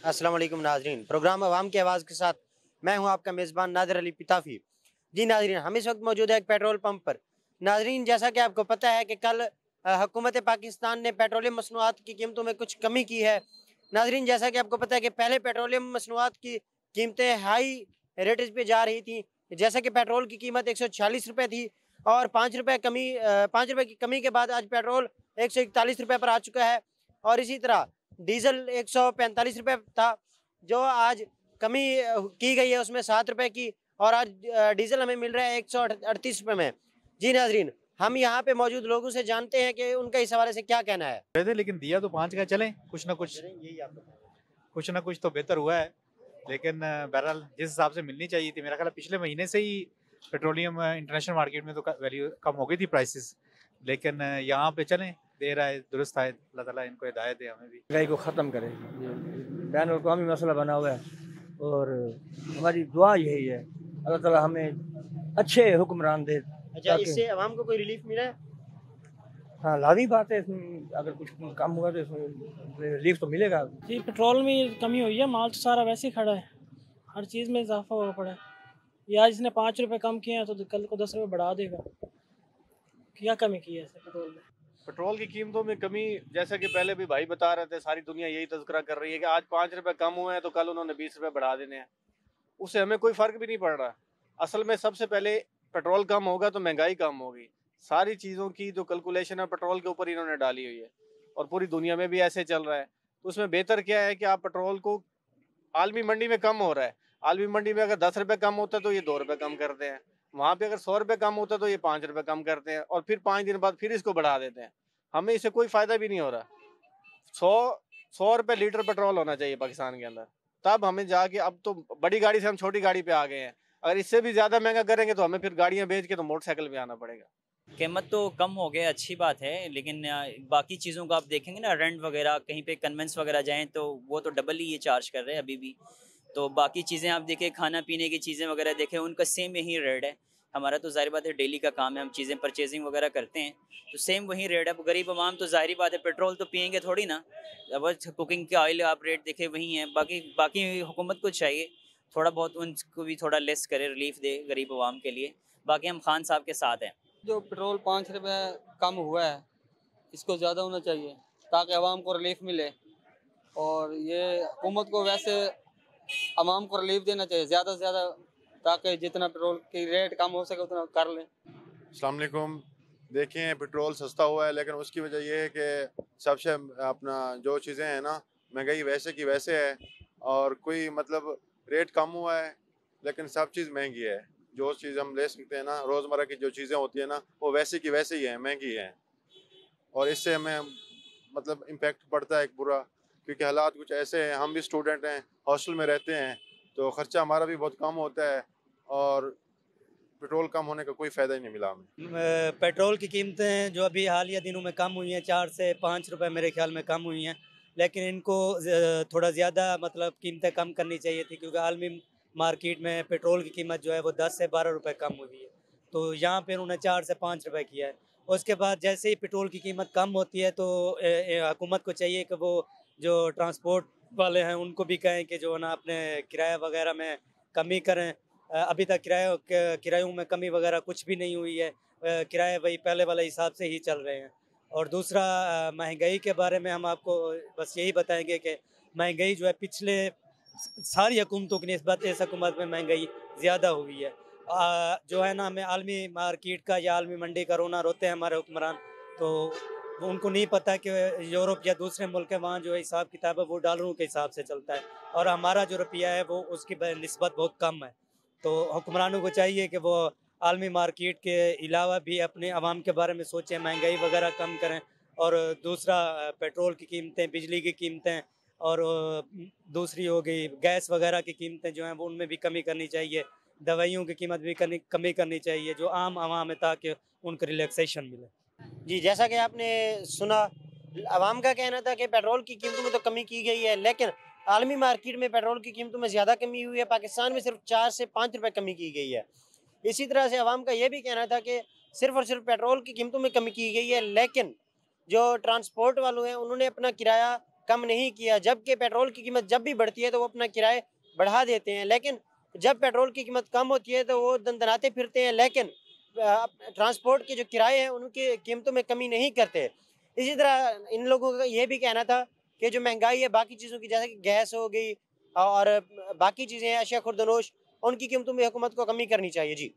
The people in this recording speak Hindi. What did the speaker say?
अस्सलाम वालेकुम नाजरीन, प्रोग्राम अवाम की आवाज़ के साथ मैं हूं आपका मेज़बान नादिर अली पिताफी। जी नाजरीन, हम इस वक्त मौजूद है एक पेट्रोल पंप पर। नाजरीन, जैसा कि आपको पता है कि कल हुकूमत पाकिस्तान ने पेट्रोलियम मसनूआत की कीमतों में कुछ कमी की है। नाजरीन, जैसा कि आपको पता है कि पहले पेट्रोलियम मसनूआत की कीमतें हाई रेटेज पे जा रही थी। जैसा कि पेट्रोल की कीमत 146 रुपये थी और 5 रुपये की कमी के बाद आज पेट्रोल 141 रुपये पर आ चुका है। और इसी तरह डीजल 145 रुपये था, जो आज कमी की गई है उसमें 7 रुपये की, और आज डीजल हमें मिल रहा है 138 रुपये में। जी नाजरीन, हम यहाँ पे मौजूद लोगों से जानते हैं कि उनका इस हवाले से क्या कहना है। रहे थे, लेकिन दिया तो 5 का। चलें, यही आप बताएं। कुछ ना कुछ तो बेहतर हुआ है। लेकिन बहरहाल जिस हिसाब से मिलनी चाहिए थी, मेरा ख्याल है पिछले महीने से ही पेट्रोलियम इंटरनेशनल मार्केट में तो वैल्यू कम हो गई थी, प्राइसेस। लेकिन यहाँ पे चलें, देर आए दुरुस्त आए, अल्लाह ताला इनको हिदायत दे, हमें भी। महंगाई को ख़त्म करे, ये बैन अवी मसला बना हुआ है और हमारी दुआ यही है अल्लाह ताला हमें अच्छे हुक्मरान दे। अच्छा, इससे आवाम को कोई रिलीफ मिला है? हाँ, लाजमी बात है, इसमें अगर कुछ कम हुआ तो इसमें रिलीफ तो मिलेगा। जी, पेट्रोल में कमी हुई है, माल तो सारा वैसे ही खड़ा है, हर चीज़ में इजाफा हुआ पड़ा है। ये आज इसने 5 रुपये कम किए हैं तो कल को 10 रुपये बढ़ा देगा। क्या कमी की है इसने पेट्रोल में? पेट्रोल की कीमतों में कमी, जैसा कि पहले भी भाई बता रहे थे, सारी दुनिया यही तज़किरा कर रही है कि आज 5 रुपए कम हुए हैं तो कल उन्होंने 20 रुपए बढ़ा देने हैं। उससे हमें कोई फ़र्क भी नहीं पड़ रहा। असल में सबसे पहले पेट्रोल कम होगा तो महंगाई कम होगी। सारी चीज़ों की जो कैलकुलेशन है पेट्रोल के ऊपर इन्होंने डाली हुई है, और पूरी दुनिया में भी ऐसे चल रहा है। तो उसमें बेहतर क्या है कि आप पेट्रोल को, आलमी मंडी में कम हो रहा है, आलमी मंडी में अगर 10 रुपये कम होता है तो ये 2 रुपये कम करते हैं। वहाँ पे अगर 100 रुपये कम होता है तो ये 5 रुपये कम करते हैं, और फिर 5 दिन बाद फिर इसको बढ़ा देते हैं। हमें इससे कोई फ़ायदा भी नहीं हो रहा। 100 रुपये लीटर पेट्रोल होना चाहिए पाकिस्तान के अंदर, तब हमें जाके, अब तो बड़ी गाड़ी से हम छोटी गाड़ी पे आ गए हैं। अगर इससे भी ज़्यादा महंगा करेंगे तो हमें फिर गाड़ियाँ बेच के तो मोटरसाइकिल पे आना पड़ेगा। कीमत तो कम हो गया, अच्छी बात है, लेकिन बाकी चीज़ों का आप देखेंगे ना, रेंट वगैरह, कहीं पे कन्वेंस वगैरह जाएं तो वो तो डबल ही ये चार्ज कर रहे हैं अभी भी। तो बाकी चीज़ें आप देखें, खाना पीने की चीज़ें वगैरह देखें, उनका सेम यही रेट है। हमारा तो ज़ाहिर बात है डेली का काम है, हम चीज़ें परचेजिंग वगैरह करते हैं तो सेम वही रेट है। गरीब आवाम तो ज़ाहिर बात है पेट्रोल तो पियेंगे थोड़ी ना। अब कुकिंग के ऑयल आप रेट देखें वही हैं। बाकी बाकी हुकूमत को चाहिए थोड़ा बहुत उनको भी थोड़ा लेस करे, रिलीफ दे गरीब आवाम के लिए। बाकी हम खान साहब के साथ हैं। जो पेट्रोल 5 रुपये कम हुआ है, इसको ज़्यादा होना चाहिए ताकि आवाम को रिलीफ मिले। और ये हुकूमत को वैसे आवाम को रिलीफ देना चाहिए ज़्यादा से ज़्यादा, ताकि जितना पेट्रोल की रेट कम हो सके उतना कर लें। अस्सलाम वालेकुम। देखें, पेट्रोल सस्ता हुआ है, लेकिन उसकी वजह यह है कि सबसे अपना जो चीज़ें हैं ना, महंगाई वैसे की वैसे है, और कोई मतलब रेट कम हुआ है लेकिन सब चीज़ महंगी है। जो चीज़ हम ले सकते हैं ना, रोज़मर्रा की जो चीज़ें होती है ना, वो वैसे की वैसे ही है, महंगी है। और इससे हमें मतलब इम्पेक्ट पड़ता है एक बुरा, क्योंकि हालात कुछ ऐसे हैं, हम भी स्टूडेंट हैं, हॉस्टल में रहते हैं, तो ख़र्चा हमारा भी बहुत कम होता है, और पेट्रोल कम होने का कोई फ़ायदा ही नहीं मिला हमें। पेट्रोल की कीमतें जो अभी हालिया दिनों में कम हुई हैं, 4 से 5 रुपए मेरे ख्याल में कम हुई हैं, लेकिन इनको थोड़ा ज़्यादा मतलब कीमतें कम करनी चाहिए थी, क्योंकि आलमी मार्केट में पेट्रोल की कीमत जो है वो 10 से 12 रुपए कम हुई है। तो यहाँ पे उन्होंने 4 से 5 रुपए किया है। उसके बाद जैसे ही पेट्रोल की कीमत कम होती है तो हुकूमत को चाहिए कि वो जो ट्रांसपोर्ट वाले हैं उनको भी कहें कि जो है ना अपने किराया वगैरह में कमी करें। अभी तक किरायों में कमी वगैरह कुछ भी नहीं हुई है, किराए वही पहले वाले हिसाब से ही चल रहे हैं। और दूसरा, महंगाई के बारे में हम आपको बस यही बताएंगे कि महंगाई जो है पिछले सारी हुकूमतों की निस्बत इस हुकूमत में महंगाई ज़्यादा हुई है। जो है ना, हमें आलमी मार्केट का या आलमी मंडी का रोना रोते हैं हमारे हुक्मरान, तो वो उनको नहीं पता कि यूरोप या दूसरे मुल्क है, वहाँ जो हिसाब किताब है वो डॉलरों के हिसाब से चलता है, और हमारा जो रुपया है वो उसकी निस्बत बहुत कम है। तो हुक्मरानों को चाहिए कि वो आलमी मार्केट के अलावा भी अपने आवाम के बारे में सोचें, महंगाई वगैरह कम करें। और दूसरा, पेट्रोल की कीमतें, बिजली की कीमतें, और दूसरी हो गई गैस वगैरह की कीमतें जो हैं वो उनमें भी कमी करनी चाहिए। दवाइयों की कीमत भी कमी करनी चाहिए जो आम आवाम है, ताकि उनको रिलैक्सेशन मिले। जी, जैसा कि आपने सुना, आवाम का कहना था कि पेट्रोल की कीमतों में तो कमी की गई है, लेकिन आलमी मार्केट में पेट्रोल की कीमतों में ज़्यादा कमी हुई है। पाकिस्तान में सिर्फ 4 से 5 रुपए कमी की गई है। इसी तरह से आवाम का ये भी कहना था कि सिर्फ और सिर्फ पेट्रोल की कीमतों में कमी की गई है, लेकिन जो ट्रांसपोर्ट वालों हैं उन्होंने अपना किराया कम नहीं किया, जबकि पेट्रोल की कीमत जब भी बढ़ती है तो वो अपना किराए बढ़ा देते हैं, लेकिन जब पेट्रोल की कीमत कम होती है तो वो दनदनाते फिरते हैं, लेकिन ट्रांसपोर्ट के जो किराए हैं उनकी कीमतों में कमी नहीं करते। इसी तरह इन लोगों का ये भी कहना था कि जो महंगाई है बाकी चीज़ों की, जैसे कि गैस हो गई और बाकी चीज़ें हैं, अशिया खुर्दनोश, उनकी कीमतों में हुकूमत को कमी करनी चाहिए। जी।